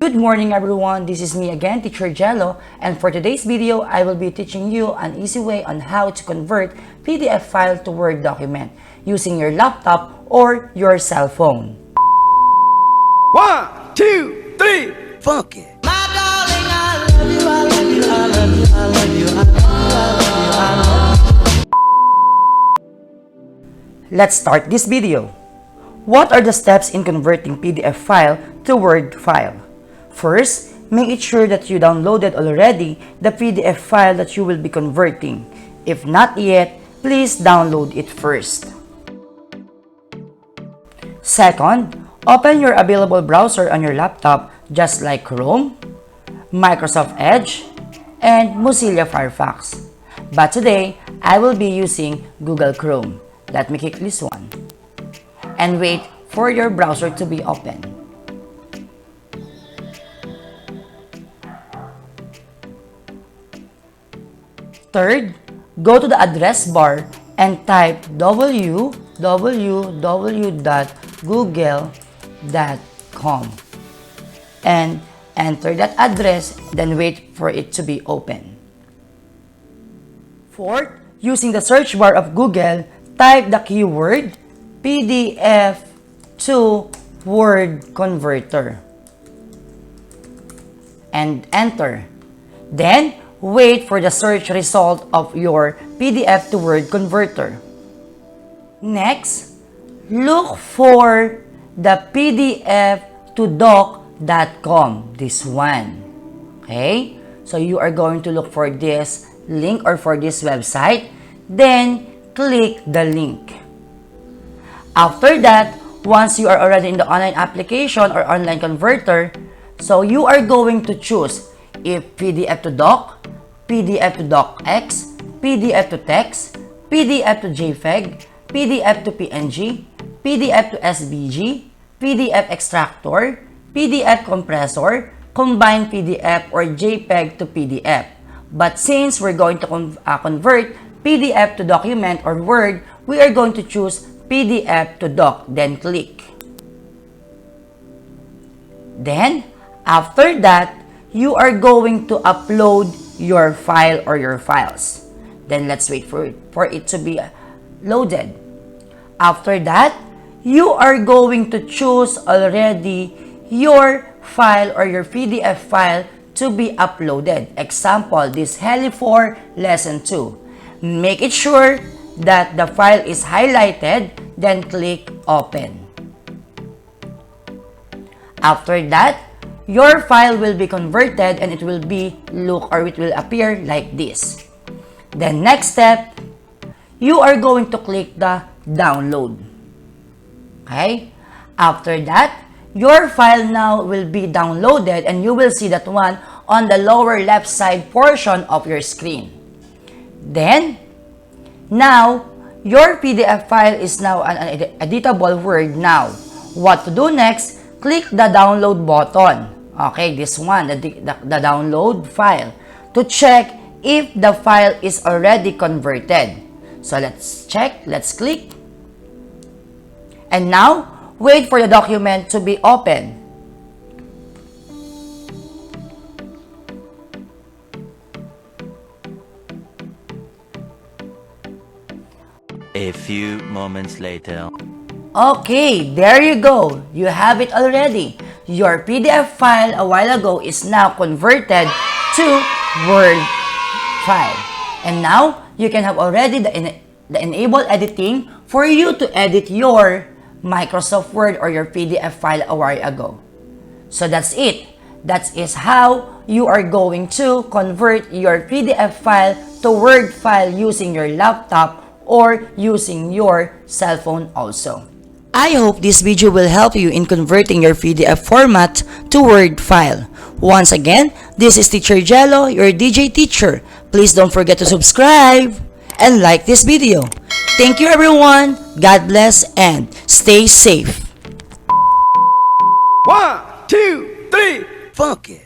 Good morning everyone, this is me again, Teacher Jelo, and for today's video, I will be teaching you an easy way on how to convert PDF file to Word document using your laptop or your cell phone. 1, 2, 3, funk it. My darling, I love you, I love you, I love you, I love you, I love you, I love you, I love you. Let's start this video. What are the steps in converting PDF file to Word file? First, make it sure that you downloaded already the PDF file that you will be converting. If not yet, please download it first. Second, open your available browser on your laptop just like Chrome, Microsoft Edge, and Mozilla Firefox. But today, I will be using Google Chrome. Let me click this one. And wait for your browser to be open. Third, go to the address bar and type www.google.com and enter that address, then wait for it to be open. Fourth, using the search bar of Google, type the keyword PDF to Word Converter and enter. Then, wait for the search result of your PDF to Word Converter. Next, look for the PDF to doc.com, this one. Okay? So you are going to look for this link or for this website, then click the link. After that, once you are already in the online application or online converter, so you are going to choose if PDF to doc, PDF to docx, PDF to text, PDF to JPEG, PDF to PNG, PDF to SVG, PDF extractor, PDF compressor, combined PDF, or JPEG to PDF. But since we're going to convert PDF to document or Word, we are going to choose PDF to doc, then click. Then, after that, you are going to upload your file or your files. Then let's wait for it to be loaded. After that, you are going to choose already your file or your PDF file to be uploaded. Example, this Heli4 Lesson 2. Make it sure that the file is highlighted, then click Open. After that, your file will be converted and it will appear like this. Then next step, you are going to click the download. Okay? After that, your file now will be downloaded and you will see that one on the lower left side portion of your screen. Then, now, your PDF file is now an editable Word now. What to do next? Click the download button. Okay, this one, the download file, to check if the file is already converted. So let's check, let's click. And now, wait for the document to be open. A few moments later. Okay, there you go. You have it already. Your PDF file a while ago is now converted to Word file. And now, you can have already the enable editing for you to edit your Microsoft Word or your PDF file a while ago. So that's it. That is how you are going to convert your PDF file to Word file using your laptop or using your cell phone also. I hope this video will help you in converting your PDF format to Word file. Once again, this is Teacher Jelo, your DJ teacher. Please don't forget to subscribe and like this video. Thank you everyone, God bless, and stay safe. 1, 2, 3, funk it.